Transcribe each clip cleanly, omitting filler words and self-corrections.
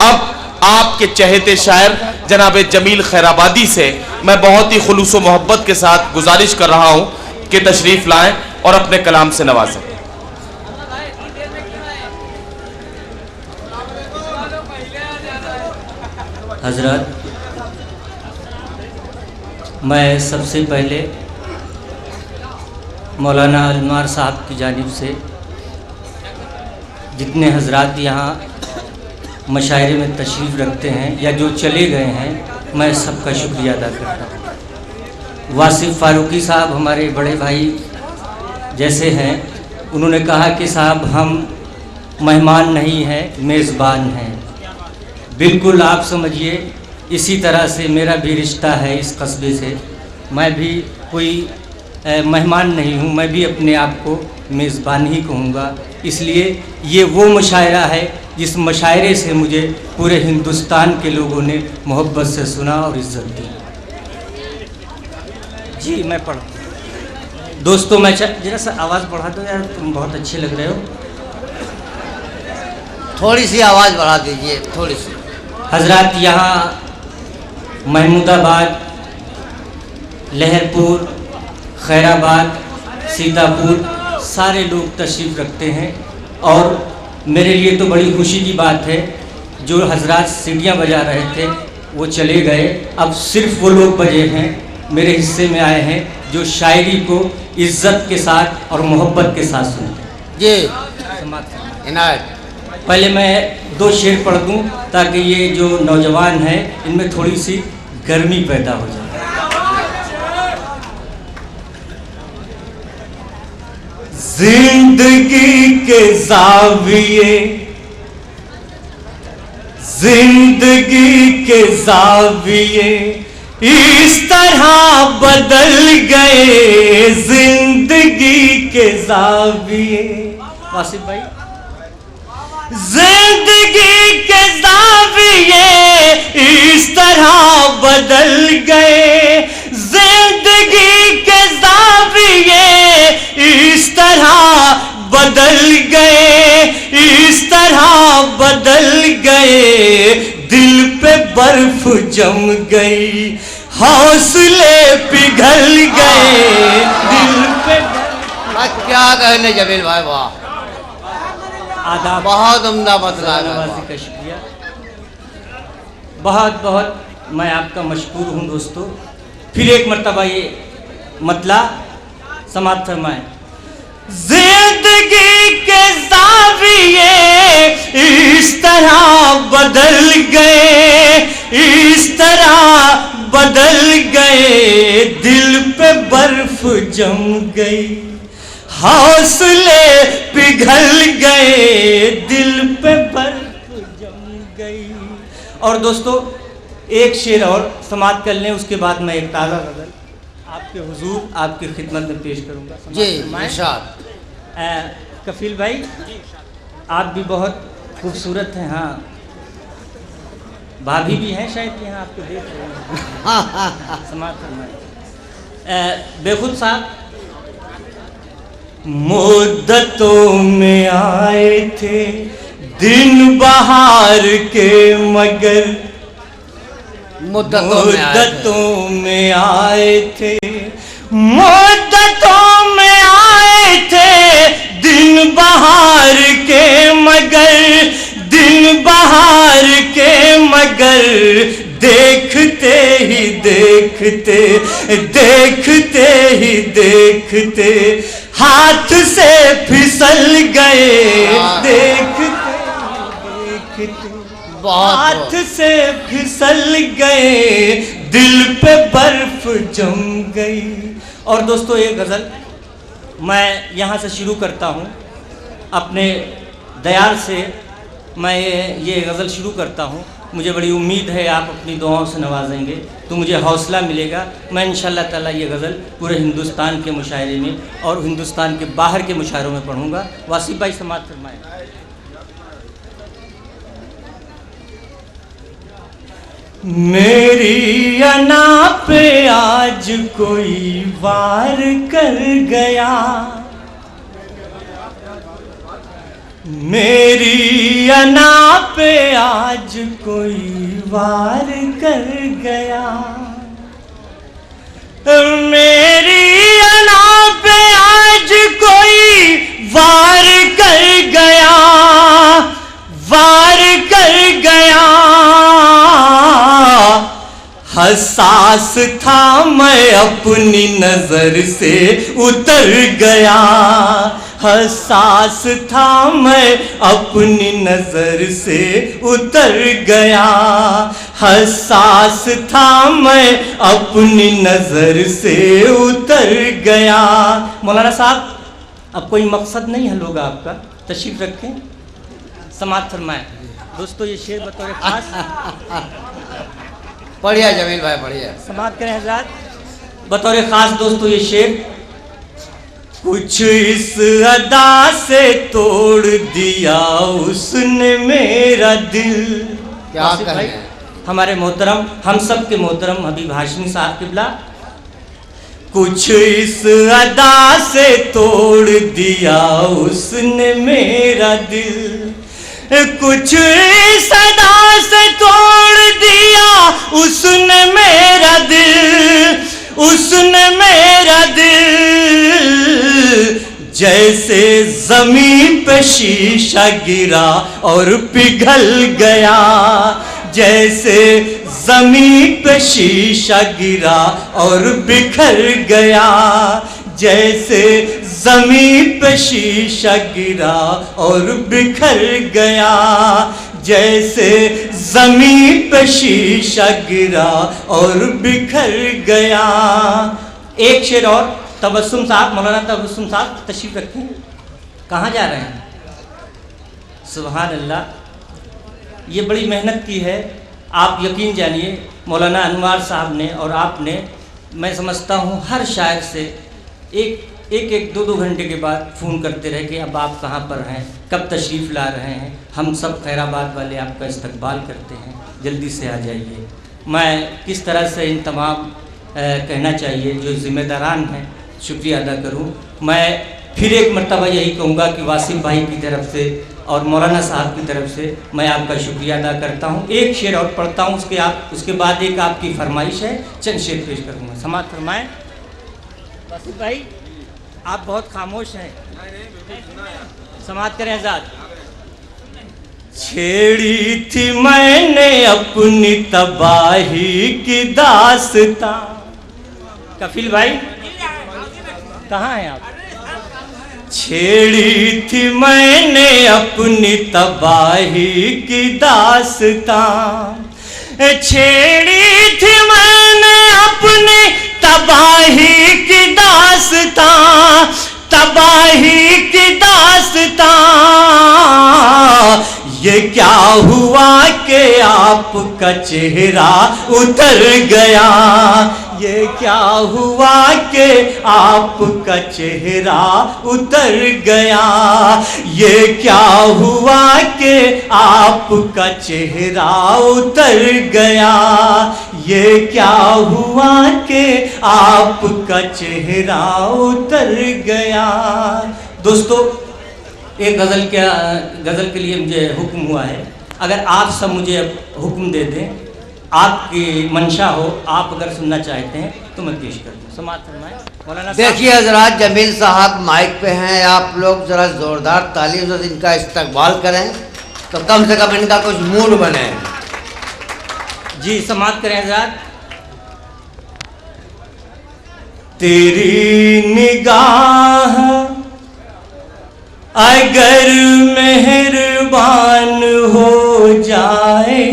अब आपके चहेते शायर जनाब जमील खैराबादी से मैं बहुत ही खुलूस व मोहब्बत के साथ गुजारिश कर रहा हूं कि तशरीफ लाएं और अपने कलाम से नवाजें। हजरत, मैं सबसे पहले मौलाना अलमार साहब की जानिब से जितने हजरात यहाँ मशायरे में तशरीफ़ रखते हैं या जो चले गए हैं, मैं सबका शुक्रिया अदा करता हूँ। वासिफ फारूकी साहब हमारे बड़े भाई जैसे हैं, उन्होंने कहा कि साहब हम मेहमान नहीं हैं, मेज़बान हैं। बिल्कुल आप समझिए, इसी तरह से मेरा भी रिश्ता है इस कस्बे से। मैं भी कोई मेहमान नहीं हूँ, मैं भी अपने आप को मेज़बान ही कहूँगा। इसलिए ये वो मुशायरा है जिस मुशायरे से मुझे पूरे हिंदुस्तान के लोगों ने मोहब्बत से सुना और इज़्ज़त दी। जी मैं पढ़ दोस्तों, मैं जरा सा आवाज़ बढ़ा दो यार, तुम बहुत अच्छे लग रहे हो। थोड़ी सी आवाज़ बढ़ा दीजिए, थोड़ी सी। हजरात, यहाँ महमूदाबाद, लहरपुर, खैराबाद, सीतापुर सारे लोग तशरीफ़ रखते हैं और मेरे लिए तो बड़ी खुशी की बात है, जो हजरात सीढ़ियाँ बजा रहे थे वो चले गए, अब सिर्फ वो लोग बजे हैं मेरे हिस्से में आए हैं जो शायरी को इज़्ज़त के साथ और मोहब्बत के साथ सुनते हैं। जी इनायत, पहले मैं 2 शेर पढ़ दूँ ताकि ये जो नौजवान हैं इनमें थोड़ी सी गर्मी पैदा हो जाए। जिंदगी के ज़ाविये, जिंदगी के ज़ाविये इस तरह बदल गए, जिंदगी के ज़ाविये। वासिफ भाई, जिंदगी के ज़ाविये इस तरह बदल गए, जिंदगी के ज़ाविये इस तरह बदल गए, इस तरह बदल गए, दिल पे बर्फ जम गई, हौसले पिघल गए, दिल पे बर्फ। क्या कहने जमील भाई, वाह, आदाब, बहुत उम्दा बतला। नवाजी का शुक्रिया, बहुत बहुत मैं आपका मशकूर हूँ दोस्तों। फिर एक मर्तबा ये मतला समाप्त फरमाएं। जिंदगी के ज़ाविये इस तरह बदल गए, इस तरह बदल गए, दिल पे बर्फ जम गई, हौसले पिघल गए, दिल पे बर्फ जम गई। और दोस्तों एक शेर और समाप्त कर लें, उसके बाद मैं एक ताज़ा गज़ल आपके हुजूर आपकी खिदमत में पेश करूंगा। जी इरशाद। कफील भाई, आप भी बहुत खूबसूरत हैं। हाँ, भाभी भी हैं शायद यहाँ, आपको देख रहे हैं। समाप्त फरमाएं। बेखुद साहब, मुद्दतों में आए थे दिन बहार के, मगर मुद्दतों में आए थे, मुद्दतों में आए थे दिन बहार के, मगर दिन बहार के, मगर देखते ही देखते, देखते ही देखते हाथ से फिसल गए, देखते देखते हाथ से फिसल गए, दिल पे बर्फ जम गई। और दोस्तों एक गज़ल मैं यहाँ से शुरू करता हूँ, अपने दयाल से मैं ये गज़ल शुरू करता हूँ। मुझे बड़ी उम्मीद है आप अपनी दुआओं से नवाजेंगे तो मुझे हौसला मिलेगा। मैं इंशाअल्लाह ताला ये गज़ल पूरे हिंदुस्तान के मुशायरे में और हिंदुस्तान के बाहर के मुशायरों में पढ़ूँगा। वासिफ भाई समाअत फरमाएं। मेरी अना पे आज कोई वार कर गया, मेरी अना पे आज कोई वार कर गया, मेरी अना पे आज कोई वार कर गया, वार कर गया। हसास था मैं अपनी नजर से उतर गया, हसास था मैं अपनी नजर से उतर गया, हसास था मैं अपनी नजर से उतर गया। मौलाना साहब, अब कोई मकसद नहीं हल होगा आपका, तशरीफ रखें, समाअत फरमाएं। दोस्तों ये शेर बतौर खास बढ़िया जमील भाई, बढ़िया। समाअत करें हज़रात, बतौर खास दोस्तों ये शेर। कुछ इस अदा से तोड़ दिया उसने मेरा दिल। क्या कहें हमारे मोहतरम, हम सब के मोहतरम हबीब हाशमी साहब किबला। कुछ इस अदा से तोड़ दिया उसने मेरा दिल, कुछ इस अदा से तोड़ दिया उसने मेरा दिल, उसने मेरा दिल। जैसे जमीन पे शीशा गिरा और पिघल गया, जैसे जमीन पे शीशा गिरा और बिखर गया, जैसे जमीन पे शीशा गिरा और बिखर गया, जैसे जमीन पे शीशा गिरा और बिखर गया। एक शेर और। तबस्सुम साहब, मौलाना तबस्सुम साहब तशरीफ रखें। कहाँ जा रहे हैं? सुभान अल्लाह, ये बड़ी मेहनत की है। आप यकीन जानिए, मौलाना अनवार साहब ने और आपने, मैं समझता हूँ हर शायर से एक दो घंटे के बाद फ़ोन करते रहे कि अब आप कहाँ पर हैं, कब तशरीफ़ ला रहे हैं। हम सब खैराबाद वाले आपका इस्तकबाल करते हैं, जल्दी से आ जाइए। मैं किस तरह से इन तमाम कहना चाहिए जो ज़िम्मेदारान हैं, शुक्रिया अदा करूं। मैं फिर एक मर्तबा यही कहूँगा कि वासिम भाई की तरफ से और मौलाना साहब की तरफ से मैं आपका शुक्रिया अदा करता हूँ। एक शेर और पढ़ता हूँ, उसके बाद एक आपकी फरमाइश है, चंद शेर पेश करूँगा। समाअत फरमाएं। वासिम भाई, आप बहुत खामोश हैं, समाअत करें आज़ाद। छेड़ी थी मैंने अपनी तबाही की दास्तां। कफिल भाई कहाँ हैं आप? छेड़ी थी मैंने अपनी तबाही की दास्तां, छेड़ी थी मैंने अपनी तबाही की दास्तां, तबाही की दास्तां। ये क्या हुआ कि आपका चेहरा उतर गया, ये क्या हुआ कि आपका चेहरा उतर गया, ये क्या हुआ कि आपका चेहरा उतर गया, ये क्या हुआ कि आपका चेहरा उतर गया। दोस्तों, एक गज़ल के लिए मुझे हुक्म हुआ है। अगर आप सब मुझे हुक्म दे दें, आपकी मंशा हो, आप अगर सुनना चाहते हैं तो मैं पेश कर दूँ। समाअत फरमाएं मौलाना। देखिए हजरात, जमील साहब माइक पे हैं, आप लोग ज़रा ज़ोरदार तालीम से इनका इस्तकबाल करें तो कम से कम इनका कुछ मूड बने। जी समाअत करें हजरात। तेरी निगाह अगर मेहरबान हो जाए,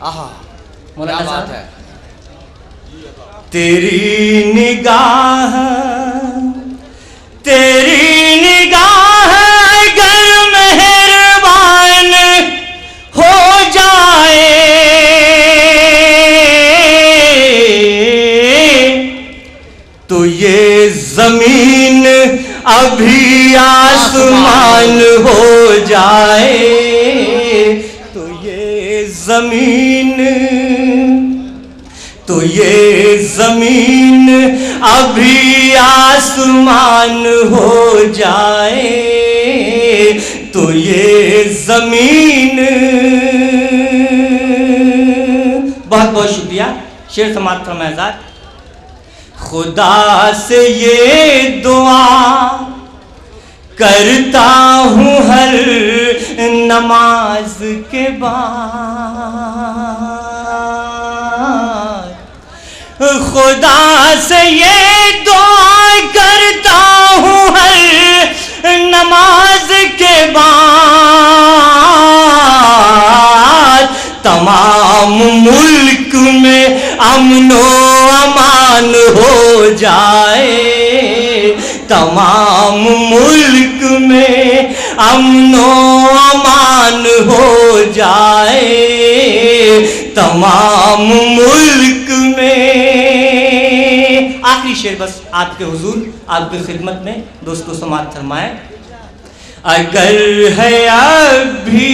आहा, मौलाना क्या बात साहब, है। तेरी निगाह, तेरी निगाह अगर मेहरबान हो जाए तो ये जमीन अभी आसमान हो जाए, तो ये जमीन अभी आसमान हो जाए तो ये जमीन। बहुत बहुत शुक्रिया। शेर समाप्त फरमाया। खुदा से ये दुआ करता हूँ हर नमाज के बाद, खुदा से ये दुआ करता हूँ हर नमाज के बाद, तमाम मुल्क में अमनो अमान हो जाए, तमाम मुल्क में अमनो अमान हो जाए, तमाम मुल्क में। आखिरी शेर बस आपके हुजूर, आपकी खिदमत में दोस्तों समाअत फरमाए। अगर है अभी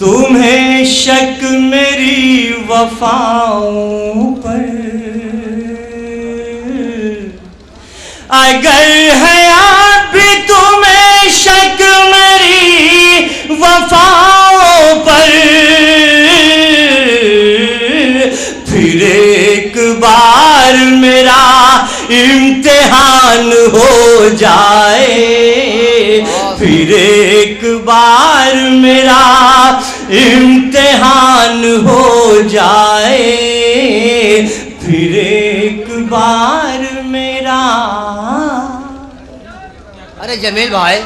तुम्हें शक मेरी वफाओं पर, अगर है अभी तुम्हें शक मेरी वफाओं पर, फिर एक बार मेरा इम्तिहान हो जाए, फिर एक बार मेरा इम्तिहान हो जाए, फिर एक बार मेरा। अरे जमील भाई,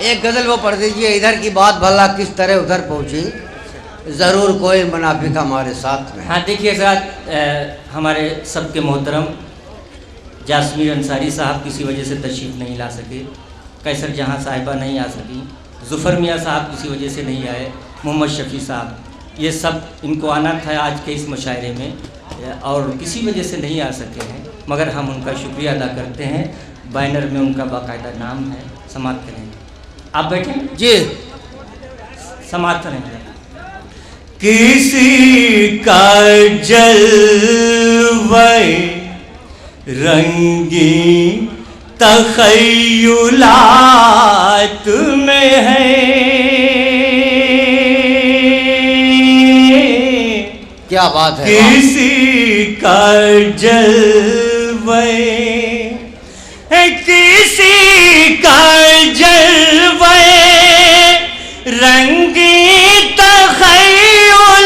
एक गजल वो पढ़ दीजिए। इधर की बात भला किस तरह उधर पहुंची, जरूर कोई मुनाफिक हमारे साथ में। हाँ देखिए सर, हमारे सबके मोहतरम जासमीर अंसारी साहब किसी वजह से तशरीफ़ नहीं ला सके, कैसर जहाँ साहिबा नहीं आ सकी, जुफ़र मियाँ साहब किसी वजह से नहीं आए, मोहम्मद शफ़ी साहब, ये सब इनको आना था आज के इस मुशायरे में और किसी वजह से नहीं आ सके हैं, मगर हम उनका शुक्रिया अदा करते हैं। बैनर में उनका बाकायदा नाम है। समाप्त करेंगे, आप बैठें जी, समाप्त करेंगे। किसी का जलवे रंगी तख़य्युलात में है, क्या बात है। किसी का जलवे, किसी का जलवे रंगी तख़य्युलात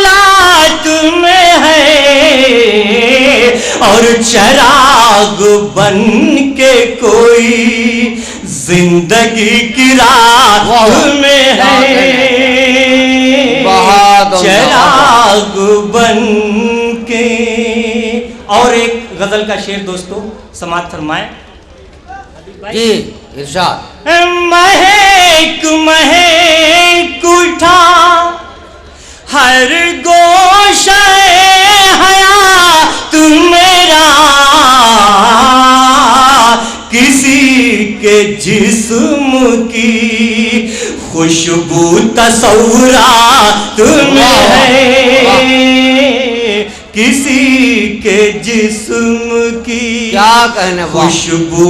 में है, और चराग बन के कोई जिंदगी की रात में है, चराग बन के। और एक गजल का शेर दोस्तों समाअत फरमाए जी, इरशाद। महक महक उठा हर गोशे हयात मेरा, किसी के जिस्म की खुशबू तसव्वुरात में है, किसी के जिस्म की क्या कहने खुशबू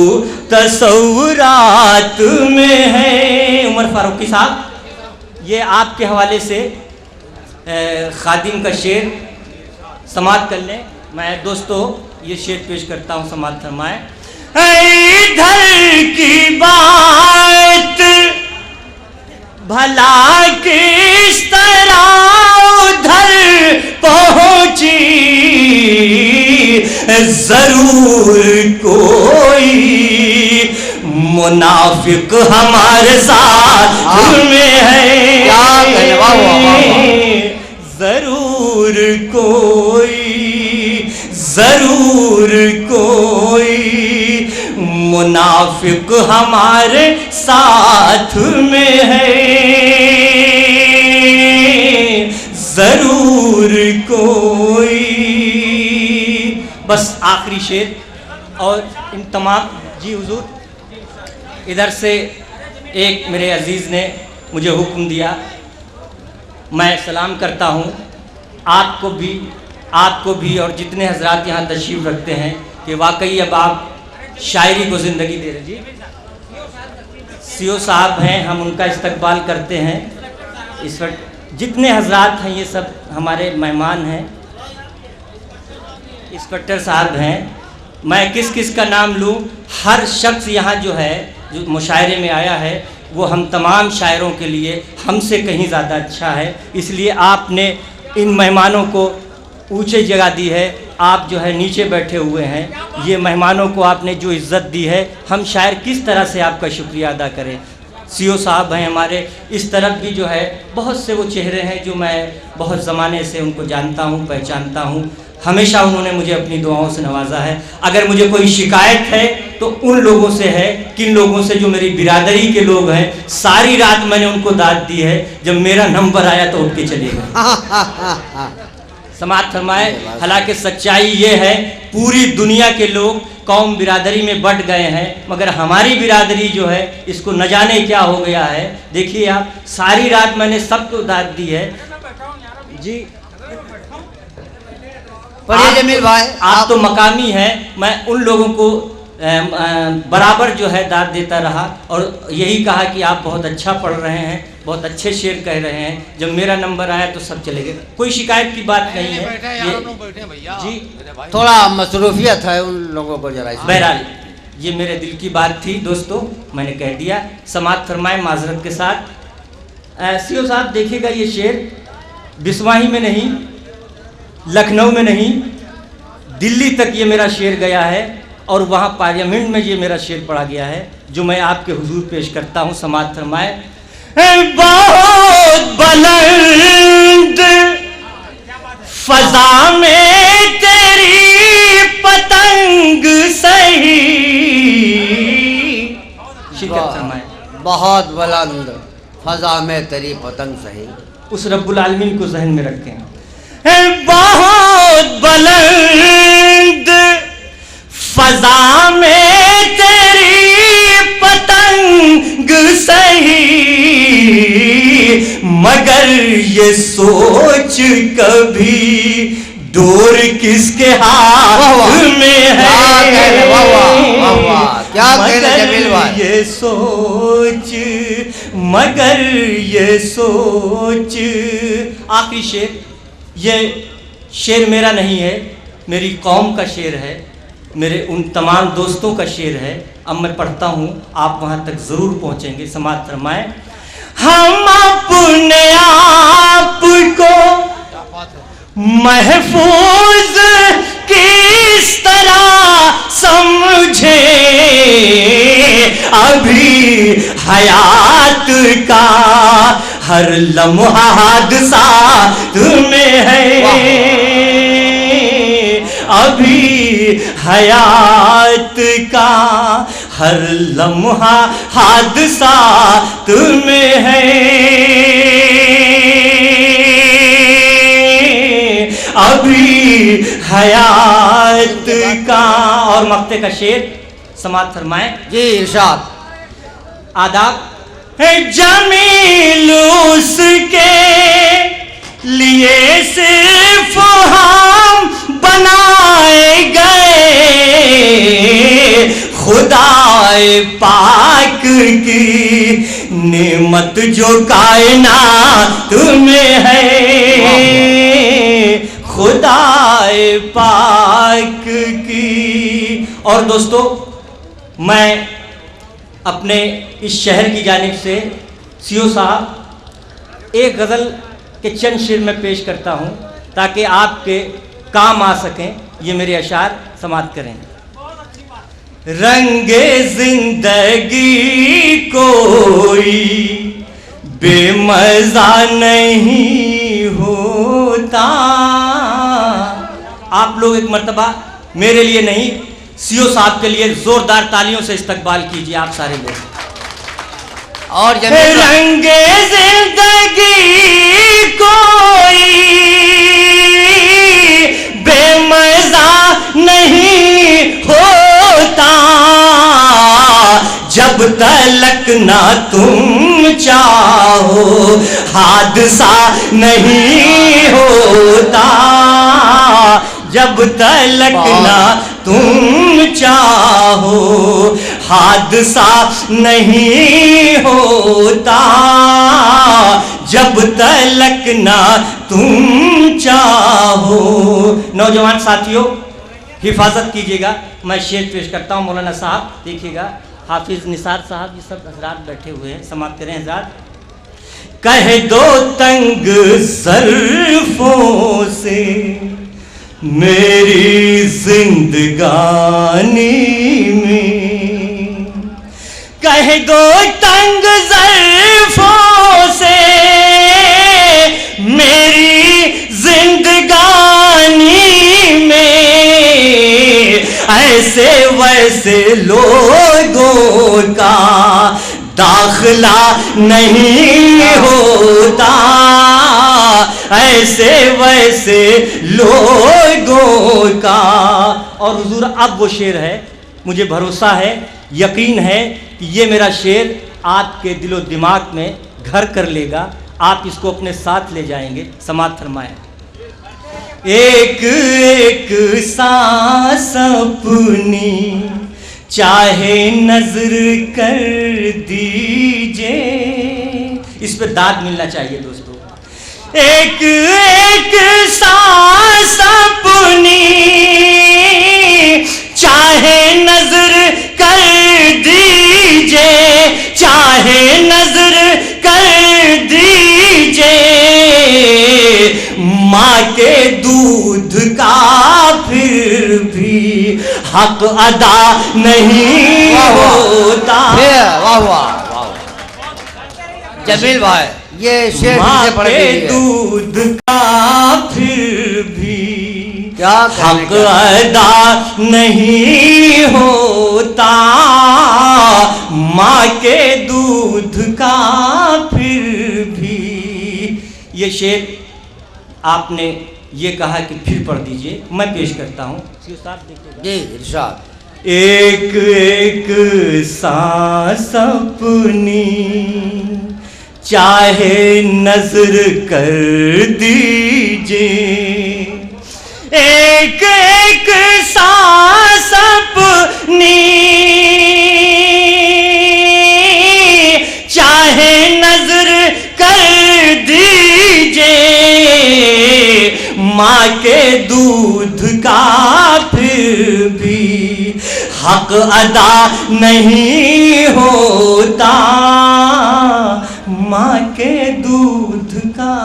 तसव्वुरात में है। उमर फारूकी साहब, ये आपके हवाले से खादिम का शेर समाअत कर लें। मैं दोस्तों ये शेर पेश करता हूँ, समाअत फरमाए। इधर की बात भला किस तरह उधर पहुँची, जरूर कोई मुनाफिक हमारे साथ में है, जरूर कोई मुनाफिक हमारे साथ में है, जरूर कोई। बस आखिरी शेर और इन तमाम जी हुजूर, इधर से एक मेरे अजीज़ ने मुझे हुक्म दिया, मैं सलाम करता हूँ, आपको भी आपको भी और जितने हजरात यहाँ तशरीफ़ रखते हैं कि वाकई अब आप शायरी को ज़िंदगी दे रहे। जी सीओ साहब हैं, हम उनका इस्तकबाल करते हैं। इस वक्त जितने हजरात हैं ये सब हमारे मेहमान हैं। इंस्पेक्टर साहब हैं, मैं किस किस का नाम लूँ। हर शख्स यहाँ जो है जो मुशायरे में आया है वो हम तमाम शायरों के लिए हमसे कहीं ज़्यादा अच्छा है, इसलिए आपने इन मेहमानों को ऊंचे जगह दी है। आप जो है नीचे बैठे हुए हैं, ये मेहमानों को आपने जो इज़्ज़त दी है, हम शायर किस तरह से आपका शुक्रिया अदा करें। सीओ साहब हैं हमारे, इस तरफ भी जो है बहुत से वो चेहरे हैं जो मैं बहुत ज़माने से उनको जानता हूँ, पहचानता हूँ। हमेशा उन्होंने मुझे अपनी दुआओं से नवाजा है। अगर मुझे कोई शिकायत है तो उन लोगों से है, किन लोगों से, जो मेरी बिरादरी के लोग हैं। सारी रात मैंने उनको दाद दी है, जब मेरा नंबर आया तो उठ के चले गए। समाअत फरमाए। हालांकि सच्चाई ये है पूरी दुनिया के लोग कौम बिरादरी में बट गए हैं, मगर हमारी बिरादरी जो है इसको न जाने क्या हो गया है। देखिए आप, सारी रात मैंने सबको दाद दी है। जी पढ़िए जमील भाई, आप तो मकामी हैं, मैं उन लोगों को बराबर जो है दाद देता रहा और यही कहा कि आप बहुत अच्छा पढ़ रहे हैं, बहुत अच्छे शेर कह रहे हैं। जब मेरा नंबर आया तो सब चले गए, कोई शिकायत की बात नहीं है। जी थोड़ा मसरूफियत है उन लोगों को जरा। बहरहाल ये मेरे दिल की बात थी दोस्तों, मैंने कह दिया। समाअत फरमाए माजरत के साथ। सीओ साहब देखिएगा, ये शेर बिस्वाही में नहीं, लखनऊ में नहीं, दिल्ली तक ये मेरा शेर गया है और वहाँ पार्लियामेंट में ये मेरा शेर पढ़ा गया है, जो मैं आपके हुजूर पेश करता हूँ। समाअत फरमाए। बहुत बुलंद फजा में तेरी पतंग सही। शिकत फरमाए। बहुत बुलंद फजा में तेरी पतंग सही। उस रब्बुल आलमीन को जहन में रखें। बहुत बुलंद फजा में तेरी पतंग सही, मगर ये सोच कभी डोर किसके हाथ में है। क्या कहने जमील भाई। ये सोच, मगर ये सोच। आखिरी शेर, ये शेर मेरा नहीं है, मेरी कौम का शेर है, मेरे उन तमाम दोस्तों का शेर है। अब मैं पढ़ता हूँ, आप वहाँ तक ज़रूर पहुँचेंगे। समाअत फरमाए। हम अपने आप को महफूज किस तरह समझे, अभी हयात का हर लम्हा हादसा तुम्हें है, अभी हयात का हर लम्हा हादसा तुम्हें है, अभी हयात का। और मक्ते का शेर समाअत फरमाए। जी इरशाद। आदाब। जमील उसके लिए सिर्फ हम बनाए गए, खुदाए पाक की नेमत जो कायनात में है, खुदाए पाक की। और दोस्तों, मैं अपने इस शहर की जानिब से सीओ साहब एक गज़ल के चंद शेर में पेश करता हूँ ताकि आपके काम आ सकें। ये मेरे अशार समाप्त करें। रंगे जिंदगी कोई बेमज़ा नहीं होता। आप लोग एक मर्तबा मेरे लिए नहीं, सीओ साहब के लिए जोरदार तालियों से इस्तकबाल कीजिए आप सारे लोग। और रंगे जिंदगी कोई बेमज़ा नहीं होता, जब तलक ना तुम चाहो हादसा नहीं होता। जब तलक ना तुम चाहो हादसा नहीं होता, जब तलक ना तुम चाहो। नौजवान साथियों हिफाजत कीजिएगा, मैं शेर पेश करता हूँ। मौलाना साहब देखिएगा, हाफिज निसार साहब, ये सब हजरात बैठे हुए हैं, समाप्त करें हजरात। कह दो तंग ज़ल्फ़ों से मेरी जिंदगानी में, कह दो तंग ज़ल्फ़ों से मेरी जिंदगानी में, ऐसे वैसे लोगों का दाखिला नहीं होता, ऐसे वैसे लोगों का। और हुजूर अब वो शेर है, मुझे भरोसा है, यकीन है कि ये मेरा शेर आपके दिलो दिमाग में घर कर लेगा, आप इसको अपने साथ ले जाएंगे। समाप्त फरमाएं। एक एक सांस अपनी चाहे नजर कर दीजिए, इस पे दाद मिलना चाहिए दोस्तों। एक एक सांस अपनी चाहे नजर कर दीजिए, चाहे नजर कर दीजिए, माँ के दूध का फिर भी हक अदा नहीं होता। वाह वाह वाह जमील भाई, ये शेर माँ से पढ़ के दीजिए। दूध का फिर भी क्या हक अदा नहीं होता, माँ के दूध का फिर भी। ये शेर आपने ये कहा कि फिर पढ़ दीजिए, मैं पेश करता हूँ। जी इरशाद। एक एक सांस अपनी चाहे नजर कर दीजिए, एक एक सांस अपनी चाहे नजर कर दीजिए, माँ के दूध का फिर भी हक अदा नहीं होता, माँ के दूध का